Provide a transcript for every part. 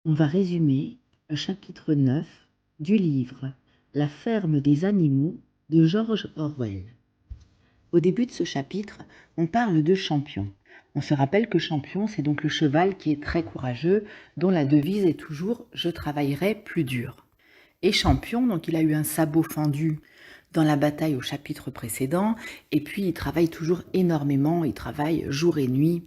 On va résumer le chapitre 9 du livre La ferme des animaux de George Orwell. Au début de ce chapitre, on parle de Champion. On se rappelle que Champion, c'est donc le cheval qui est très courageux, dont la devise est toujours « Je travaillerai plus dur ». Et Champion, donc il a eu un sabot fendu dans la bataille au chapitre précédent, et puis il travaille toujours énormément, il travaille jour et nuit,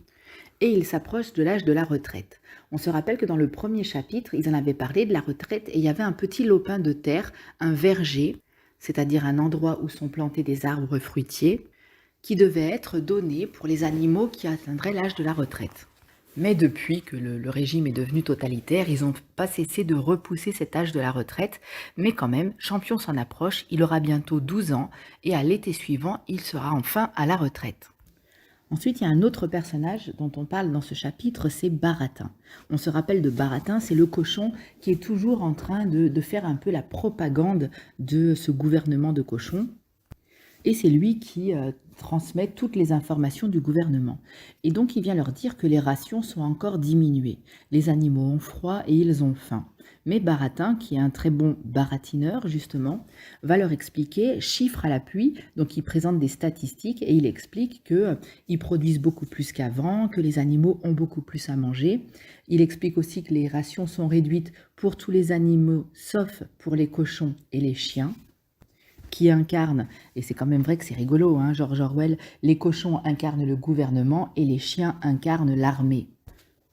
et il s'approche de l'âge de la retraite. On se rappelle que dans le premier chapitre, ils en avaient parlé de la retraite, et il y avait un petit lopin de terre, un verger, c'est-à-dire un endroit où sont plantés des arbres fruitiers, qui devait être donné pour les animaux qui atteindraient l'âge de la retraite. Mais depuis que le régime est devenu totalitaire, ils n'ont pas cessé de repousser cet âge de la retraite. Mais quand même, Champion s'en approche, il aura bientôt 12 ans et à l'été suivant, il sera enfin à la retraite. Ensuite, il y a un autre personnage dont on parle dans ce chapitre, c'est Baratin. On se rappelle de Baratin, c'est le cochon qui est toujours en train de faire un peu la propagande de ce gouvernement de cochons. Et c'est lui qui transmet toutes les informations du gouvernement. Et donc, il vient leur dire que les rations sont encore diminuées. Les animaux ont froid et ils ont faim. Mais Baratin, qui est un très bon baratineur, justement, va leur expliquer, chiffres à l'appui, donc il présente des statistiques et il explique qu'ils produisent beaucoup plus qu'avant, que les animaux ont beaucoup plus à manger. Il explique aussi que les rations sont réduites pour tous les animaux, sauf pour les cochons et les chiens, qui incarnent, et c'est quand même vrai que c'est rigolo, hein, George Orwell, les cochons incarnent le gouvernement et les chiens incarnent l'armée.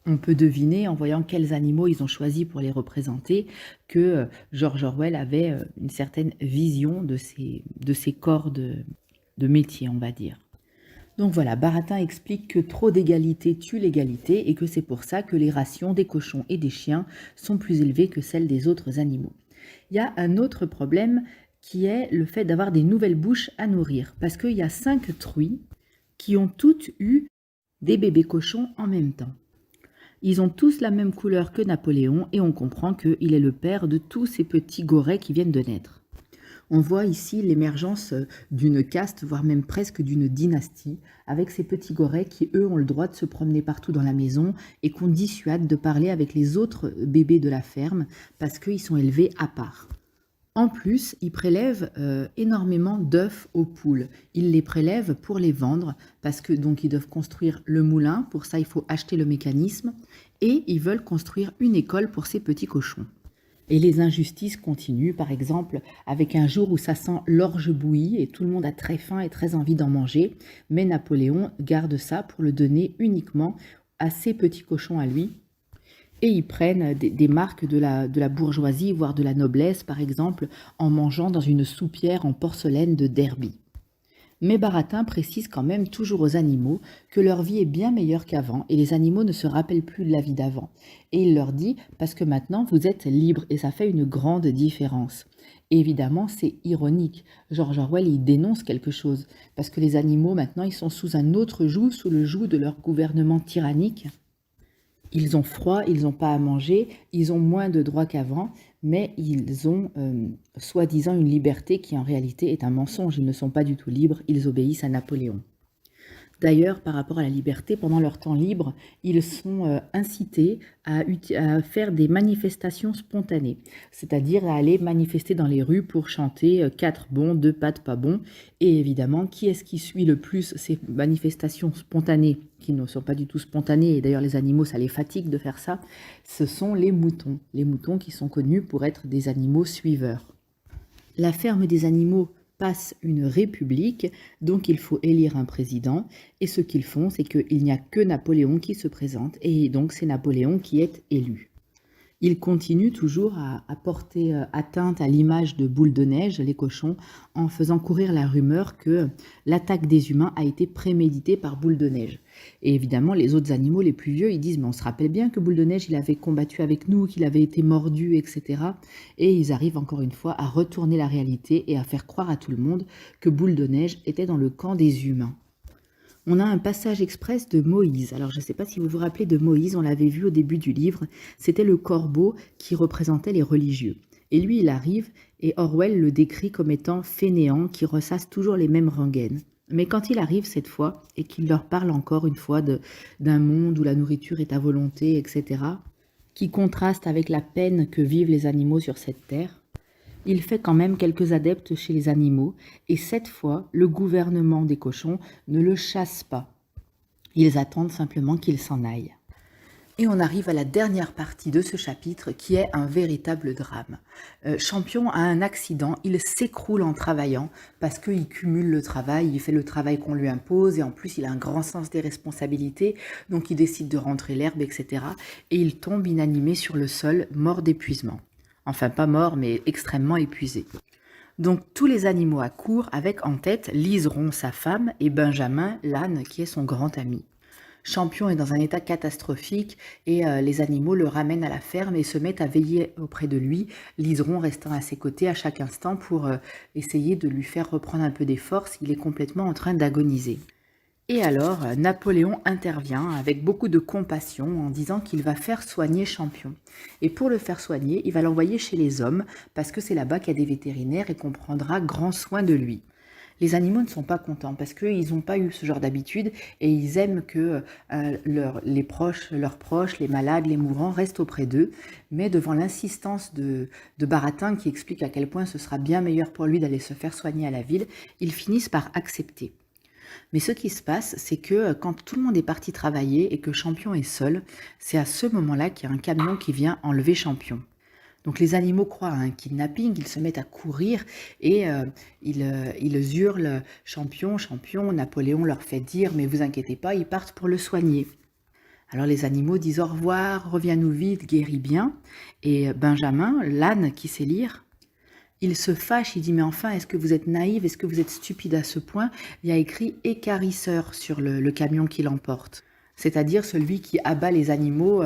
On peut deviner, en voyant quels animaux ils ont choisi pour les représenter, que George Orwell avait une certaine vision de ces corps de métier, on va dire. Donc voilà, Baratin explique que trop d'égalité tue l'égalité et que c'est pour ça que les rations des cochons et des chiens sont plus élevées que celles des autres animaux. Il y a un autre problème qui est le fait d'avoir des nouvelles bouches à nourrir, parce qu'il y a 5 truies qui ont toutes eu des bébés cochons en même temps. Ils ont tous la même couleur que Napoléon et on comprend qu'il est le père de tous ces petits gorets qui viennent de naître. On voit ici l'émergence d'une caste, voire même presque d'une dynastie, avec ces petits gorets qui, eux, ont le droit de se promener partout dans la maison et qu'on dissuade de parler avec les autres bébés de la ferme parce qu'ils sont élevés à part. En plus, ils prélèvent énormément d'œufs aux poules. Ils les prélèvent pour les vendre parce que donc ils doivent construire le moulin. Pour ça, il faut acheter le mécanisme et ils veulent construire une école pour ces petits cochons. Et les injustices continuent, par exemple, avec un jour où ça sent l'orge bouillie et tout le monde a très faim et très envie d'en manger. Mais Napoléon garde ça pour le donner uniquement à ses petits cochons à lui. Et ils prennent des marques de la bourgeoisie, voire de la noblesse, par exemple, en mangeant dans une soupière en porcelaine de Derby. Mais Baratin précise quand même toujours aux animaux que leur vie est bien meilleure qu'avant et les animaux ne se rappellent plus de la vie d'avant. Et il leur dit « parce que maintenant vous êtes libres et ça fait une grande différence ». Et évidemment, c'est ironique. George Orwell, il dénonce quelque chose parce que les animaux, maintenant, ils sont sous un autre joug, sous le joug de leur gouvernement tyrannique. Ils ont froid, ils n'ont pas à manger, ils ont moins de droits qu'avant, mais ils ont soi-disant une liberté qui en réalité est un mensonge. Ils ne sont pas du tout libres, ils obéissent à Napoléon. D'ailleurs, par rapport à la liberté, pendant leur temps libre, ils sont incités à faire des manifestations spontanées, c'est-à-dire à aller manifester dans les rues pour chanter 4 bons, 2 pattes pas bons. Et évidemment, qui est-ce qui suit le plus ces manifestations spontanées, qui ne sont pas du tout spontanées, et d'ailleurs les animaux, ça les fatigue de faire ça, ce sont les moutons qui sont connus pour être des animaux suiveurs. La ferme des animaux passe une république, donc il faut élire un président, et ce qu'ils font, c'est qu'il n'y a que Napoléon qui se présente, et donc c'est Napoléon qui est élu. Ils continuent toujours à porter atteinte à l'image de Boule de Neige, les cochons, en faisant courir la rumeur que l'attaque des humains a été préméditée par Boule de Neige. Et évidemment, les autres animaux, les plus vieux, ils disent « mais on se rappelle bien que Boule de Neige, il avait combattu avec nous, qu'il avait été mordu, etc. » Et ils arrivent encore une fois à retourner la réalité et à faire croire à tout le monde que Boule de Neige était dans le camp des humains. On a un passage express de Moïse. Alors je ne sais pas si vous vous rappelez de Moïse, on l'avait vu au début du livre, c'était le corbeau qui représentait les religieux. Et lui, il arrive et Orwell le décrit comme étant fainéant, qui ressasse toujours les mêmes rengaines. Mais quand il arrive cette fois et qu'il leur parle encore une fois d'un monde où la nourriture est à volonté, etc., qui contraste avec la peine que vivent les animaux sur cette terre, il fait quand même quelques adeptes chez les animaux, et cette fois, le gouvernement des cochons ne le chasse pas. Ils attendent simplement qu'il s'en aille. Et on arrive à la dernière partie de ce chapitre qui est un véritable drame. Champion a un accident, il s'écroule en travaillant parce qu'il cumule le travail, il fait le travail qu'on lui impose et en plus il a un grand sens des responsabilités, donc il décide de rentrer l'herbe, etc. Et il tombe inanimé sur le sol, mort d'épuisement. Enfin pas mort mais extrêmement épuisé. Donc tous les animaux accourent avec en tête Liseron, sa femme, et Benjamin, l'âne, qui est son grand ami. Champion est dans un état catastrophique et les animaux le ramènent à la ferme et se mettent à veiller auprès de lui, Liseron restant à ses côtés à chaque instant pour essayer de lui faire reprendre un peu des forces, il est complètement en train d'agoniser. Et alors, Napoléon intervient avec beaucoup de compassion en disant qu'il va faire soigner Champion. Et pour le faire soigner, il va l'envoyer chez les hommes parce que c'est là-bas qu'il y a des vétérinaires et qu'on prendra grand soin de lui. Les animaux ne sont pas contents parce qu'ils n'ont pas eu ce genre d'habitude et ils aiment que leurs proches, les malades, les mourants restent auprès d'eux. Mais devant l'insistance de Baratin qui explique à quel point ce sera bien meilleur pour lui d'aller se faire soigner à la ville, ils finissent par accepter. Mais ce qui se passe, c'est que quand tout le monde est parti travailler et que Champion est seul, c'est à ce moment-là qu'il y a un camion qui vient enlever Champion. Donc les animaux croient à un kidnapping, ils se mettent à courir et ils hurlent « Champion, Champion !» Napoléon leur fait dire « Mais vous inquiétez pas, ils partent pour le soigner ». Alors les animaux disent « Au revoir, reviens-nous vite, guéris bien ». Et Benjamin, l'âne qui sait lire, il se fâche, il dit « Mais enfin, est-ce que vous êtes naïve, est-ce que vous êtes stupide à ce point ?» Il y a écrit « écarisseur » sur le camion qui l'emporte, c'est-à-dire celui qui abat les animaux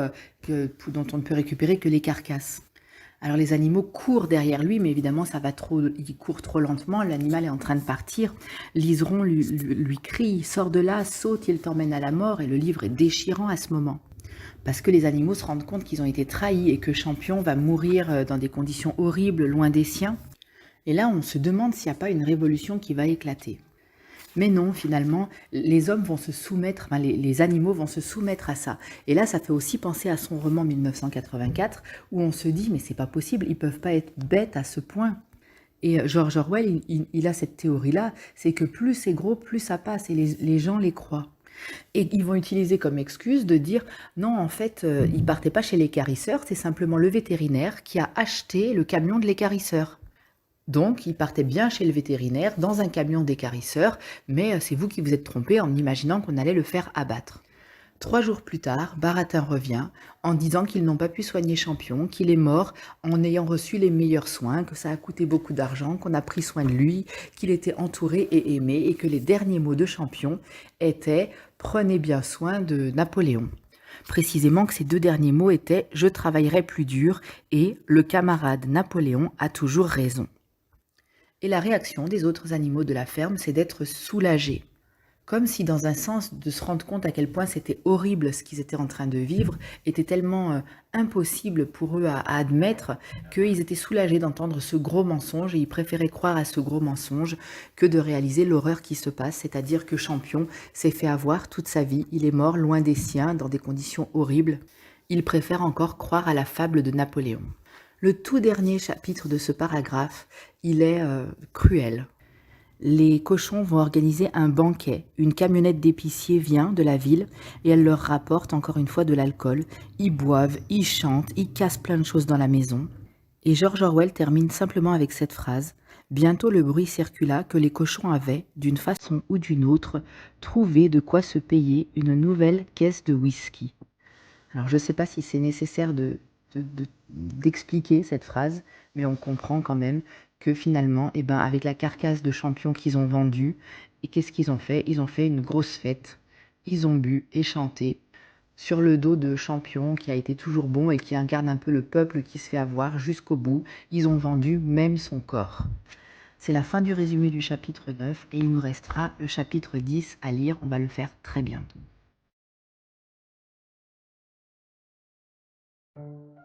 dont on ne peut récupérer que les carcasses. Alors les animaux courent derrière lui, mais évidemment il court trop lentement, l'animal est en train de partir. Liseron lui crie « Sors de là, saute, il t'emmène à la mort » et le livre est déchirant à ce moment. Parce que les animaux se rendent compte qu'ils ont été trahis et que Champion va mourir dans des conditions horribles, loin des siens. Et là, on se demande s'il n'y a pas une révolution qui va éclater. Mais non, finalement, les hommes vont se soumettre, les animaux vont se soumettre à ça. Et là, ça fait aussi penser à son roman 1984, où on se dit, mais c'est pas possible, ils peuvent pas être bêtes à ce point. Et George Orwell, il a cette théorie-là, c'est que plus c'est gros, plus ça passe, et les gens les croient. Et ils vont utiliser comme excuse de dire, non, en fait, ils partaient pas chez l'équarrisseur, c'est simplement le vétérinaire qui a acheté le camion de l'équarrisseur. Donc, il partait bien chez le vétérinaire, dans un camion d'équarrisseur, mais c'est vous qui vous êtes trompé en imaginant qu'on allait le faire abattre. 3 jours plus tard, Baratin revient en disant qu'ils n'ont pas pu soigner Champion, qu'il est mort en ayant reçu les meilleurs soins, que ça a coûté beaucoup d'argent, qu'on a pris soin de lui, qu'il était entouré et aimé, et que les derniers mots de Champion étaient « Prenez bien soin de Napoléon ». Précisément que ces 2 derniers mots étaient « Je travaillerai plus dur » et « Le camarade Napoléon a toujours raison ». Et la réaction des autres animaux de la ferme, c'est d'être soulagés. Comme si dans un sens, de se rendre compte à quel point c'était horrible ce qu'ils étaient en train de vivre, était tellement impossible pour eux à admettre qu'ils étaient soulagés d'entendre ce gros mensonge et ils préféraient croire à ce gros mensonge que de réaliser l'horreur qui se passe, c'est-à-dire que Champion s'est fait avoir toute sa vie, il est mort loin des siens, dans des conditions horribles. Ils préfèrent encore croire à la fable de Napoléon. Le tout dernier chapitre de ce paragraphe, il est cruel. Les cochons vont organiser un banquet. Une camionnette d'épicier vient de la ville et elle leur rapporte encore une fois de l'alcool. Ils boivent, ils chantent, ils cassent plein de choses dans la maison. Et George Orwell termine simplement avec cette phrase. Bientôt le bruit circula que les cochons avaient, d'une façon ou d'une autre, trouvé de quoi se payer une nouvelle caisse de whisky. Alors je ne sais pas si c'est nécessaire d'expliquer cette phrase, mais on comprend quand même que finalement, avec la carcasse de Champion qu'ils ont vendue, et qu'est-ce qu'ils ont fait? Ils ont fait une grosse fête, ils ont bu et chanté sur le dos de Champion qui a été toujours bon et qui incarne un peu le peuple qui se fait avoir jusqu'au bout. Ils ont vendu même son corps. C'est la fin du résumé du chapitre 9 et il nous restera le chapitre 10 à lire, on va le faire très bientôt.